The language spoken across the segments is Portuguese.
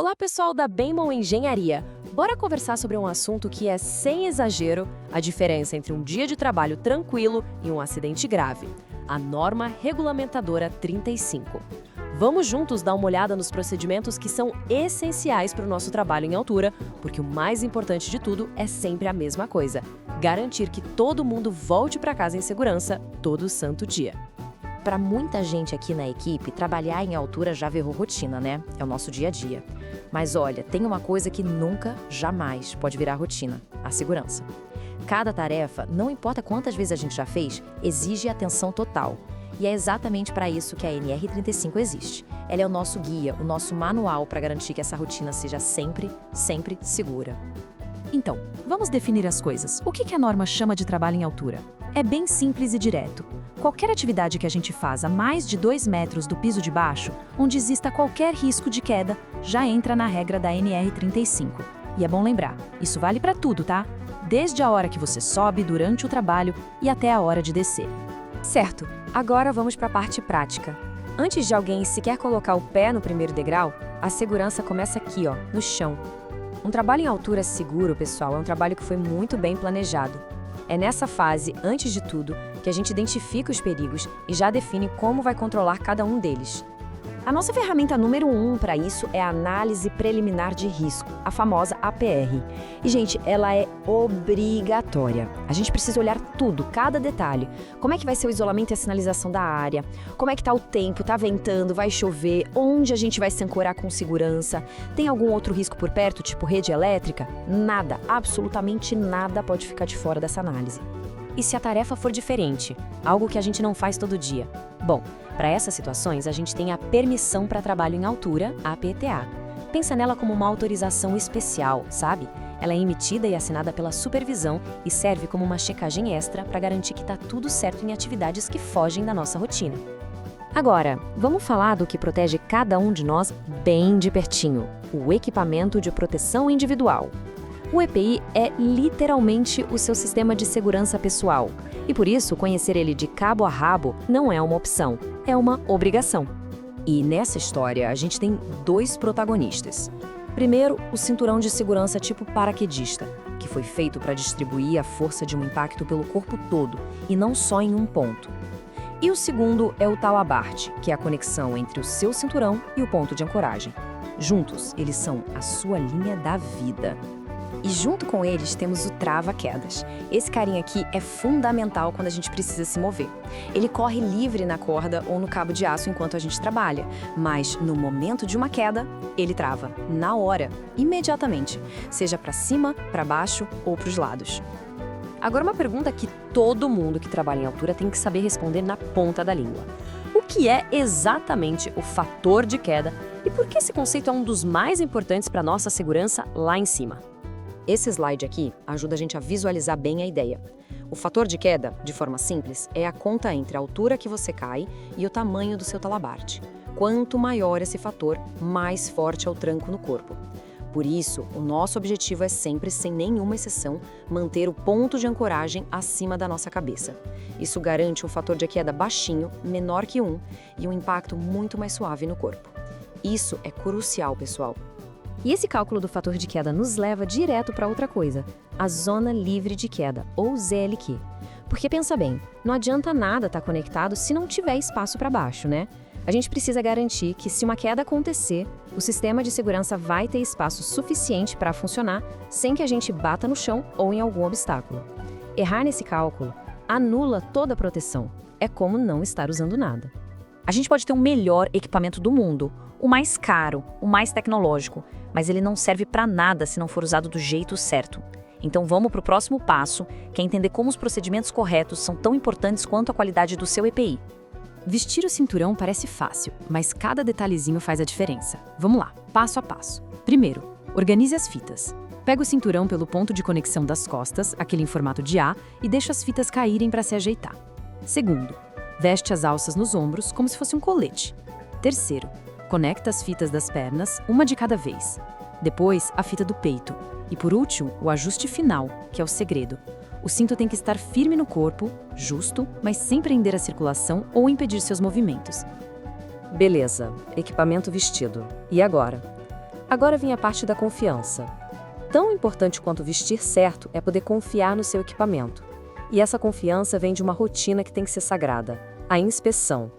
Olá, pessoal da Bemol Engenharia. Bora conversar sobre um assunto que é, sem exagero, a diferença entre um dia de trabalho tranquilo e um acidente grave. A norma regulamentadora 35. Vamos juntos dar uma olhada nos procedimentos que são essenciais para o nosso trabalho em altura, porque o mais importante de tudo é sempre a mesma coisa: garantir que todo mundo volte para casa em segurança todo santo dia. Para muita gente aqui na equipe, trabalhar em altura já virou rotina, né? É o nosso dia a dia. Mas olha, tem uma coisa que nunca, jamais pode virar rotina: a segurança. Cada tarefa, não importa quantas vezes a gente já fez, exige atenção total. E é exatamente para isso que a NR35 existe. Ela é o nosso guia, o nosso manual para garantir que essa rotina seja sempre, sempre segura. Então, vamos definir as coisas. O que a norma chama de trabalho em altura? É bem simples e direto. Qualquer atividade que a gente faz a mais de 2 metros do piso de baixo, onde exista qualquer risco de queda, já entra na regra da NR35. E é bom lembrar, isso vale para tudo, tá? Desde a hora que você sobe, durante o trabalho e até a hora de descer. Certo, agora vamos para a parte prática. Antes de alguém sequer colocar o pé no primeiro degrau, a segurança começa aqui, no chão. Um trabalho em altura seguro, pessoal, é um trabalho que foi muito bem planejado. É nessa fase, antes de tudo, que a gente identifica os perigos e já define como vai controlar cada um deles. A nossa ferramenta número 1 para isso é a análise preliminar de risco, a famosa APR. E, gente, ela é obrigatória. A gente precisa olhar tudo, cada detalhe. Como é que vai ser o isolamento e a sinalização da área? Como é que tá o tempo? Tá ventando? Vai chover? Onde a gente vai se ancorar com segurança? Tem algum outro risco por perto, tipo rede elétrica? Nada, absolutamente nada pode ficar de fora dessa análise. E se a tarefa for diferente, algo que a gente não faz todo dia? Bom, para essas situações, a gente tem a Permissão para Trabalho em Altura, a PTA. Pensa nela como uma autorização especial, sabe? Ela é emitida e assinada pela supervisão e serve como uma checagem extra para garantir que está tudo certo em atividades que fogem da nossa rotina. Agora, vamos falar do que protege cada um de nós bem de pertinho: o equipamento de proteção individual. O EPI é literalmente o seu sistema de segurança pessoal. E por isso, conhecer ele de cabo a rabo não é uma opção, é uma obrigação. E nessa história, a gente tem dois protagonistas. Primeiro, o cinturão de segurança tipo paraquedista, que foi feito para distribuir a força de um impacto pelo corpo todo, e não só em um ponto. E o segundo é o tal abarte, que é a conexão entre o seu cinturão e o ponto de ancoragem. Juntos, eles são a sua linha da vida. E junto com eles temos o trava-quedas. Esse carinha aqui é fundamental quando a gente precisa se mover. Ele corre livre na corda ou no cabo de aço enquanto a gente trabalha, mas no momento de uma queda, ele trava, na hora, imediatamente, seja para cima, para baixo ou para os lados. Agora uma pergunta que todo mundo que trabalha em altura tem que saber responder na ponta da língua. O que é exatamente o fator de queda e por que esse conceito é um dos mais importantes para a nossa segurança lá em cima? Esse slide aqui ajuda a gente a visualizar bem a ideia. O fator de queda, de forma simples, é a conta entre a altura que você cai e o tamanho do seu talabarte. Quanto maior esse fator, mais forte é o tranco no corpo. Por isso, o nosso objetivo é sempre, sem nenhuma exceção, manter o ponto de ancoragem acima da nossa cabeça. Isso garante um fator de queda baixinho, menor que 1, e um impacto muito mais suave no corpo. Isso é crucial, pessoal. E esse cálculo do fator de queda nos leva direto para outra coisa: a zona livre de queda, ou ZLQ. Porque pensa bem, não adianta nada estar conectado se não tiver espaço para baixo, né? A gente precisa garantir que, se uma queda acontecer, o sistema de segurança vai ter espaço suficiente para funcionar sem que a gente bata no chão ou em algum obstáculo. Errar nesse cálculo anula toda a proteção. É como não estar usando nada. A gente pode ter o melhor equipamento do mundo, o mais caro, o mais tecnológico, mas ele não serve para nada se não for usado do jeito certo. Então vamos para o próximo passo, que é entender como os procedimentos corretos são tão importantes quanto a qualidade do seu EPI. Vestir o cinturão parece fácil, mas cada detalhezinho faz a diferença. Vamos lá, passo a passo. Primeiro, organize as fitas. Pega o cinturão pelo ponto de conexão das costas, aquele em formato de A, e deixa as fitas caírem para se ajeitar. Segundo, veste as alças nos ombros como se fosse um colete. Terceiro, conecta as fitas das pernas, uma de cada vez. Depois, a fita do peito. E por último, o ajuste final, que é o segredo. O cinto tem que estar firme no corpo, justo, mas sem prender a circulação ou impedir seus movimentos. Beleza, equipamento vestido. E agora? Agora vem a parte da confiança. Tão importante quanto vestir certo é poder confiar no seu equipamento. E essa confiança vem de uma rotina que tem que ser sagrada: a inspeção.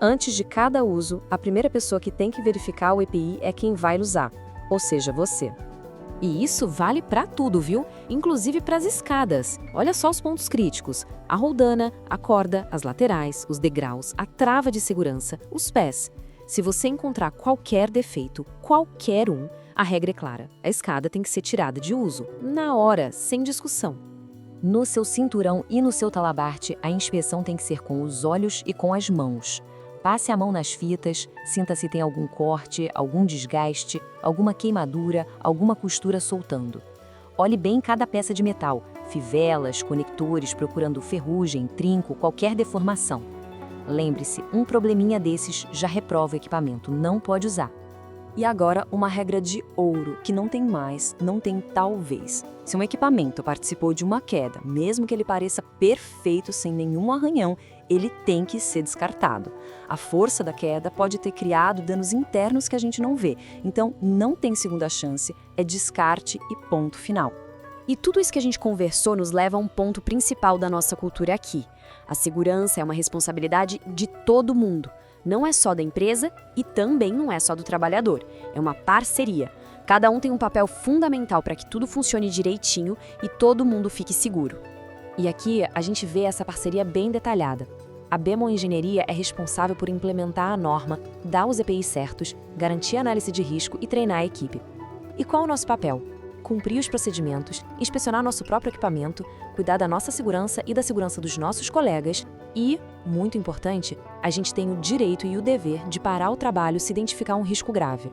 Antes de cada uso, a primeira pessoa que tem que verificar o EPI é quem vai usar, ou seja, você. E isso vale para tudo, viu? Inclusive para as escadas. Olha só os pontos críticos: a roldana, a corda, as laterais, os degraus, a trava de segurança, os pés. Se você encontrar qualquer defeito, qualquer um, a regra é clara: a escada tem que ser tirada de uso, na hora, sem discussão. No seu cinturão e no seu talabarte, a inspeção tem que ser com os olhos e com as mãos. Passe a mão nas fitas, sinta se tem algum corte, algum desgaste, alguma queimadura, alguma costura soltando. Olhe bem cada peça de metal, fivelas, conectores, procurando ferrugem, trinco, qualquer deformação. Lembre-se, um probleminha desses já reprova o equipamento, não pode usar. E agora, uma regra de ouro, que não tem mais, não tem talvez. Se um equipamento participou de uma queda, mesmo que ele pareça perfeito, sem nenhum arranhão, ele tem que ser descartado. A força da queda pode ter criado danos internos que a gente não vê, então não tem segunda chance, é descarte e ponto final. E tudo isso que a gente conversou nos leva a um ponto principal da nossa cultura aqui. A segurança é uma responsabilidade de todo mundo. Não é só da empresa e também não é só do trabalhador. É uma parceria. Cada um tem um papel fundamental para que tudo funcione direitinho e todo mundo fique seguro. E aqui a gente vê essa parceria bem detalhada. A Bemol Engenharia é responsável por implementar a norma, dar os EPIs certos, garantir a análise de risco e treinar a equipe. E qual é o nosso papel? Cumprir os procedimentos, inspecionar nosso próprio equipamento, cuidar da nossa segurança e da segurança dos nossos colegas e, muito importante, a gente tem o direito e o dever de parar o trabalho se identificar um risco grave.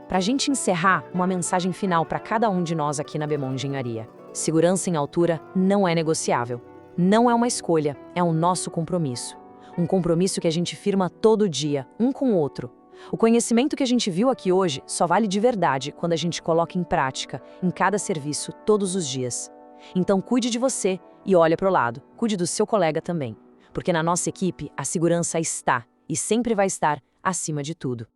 Para a gente encerrar, uma mensagem final para cada um de nós aqui na Bemol Engenharia. Segurança em altura não é negociável. Não é uma escolha, é um nosso compromisso. Um compromisso que a gente firma todo dia, um com o outro. O conhecimento que a gente viu aqui hoje só vale de verdade quando a gente coloca em prática, em cada serviço, todos os dias. Então cuide de você e olha para o lado, cuide do seu colega também. Porque na nossa equipe, a segurança está e sempre vai estar acima de tudo.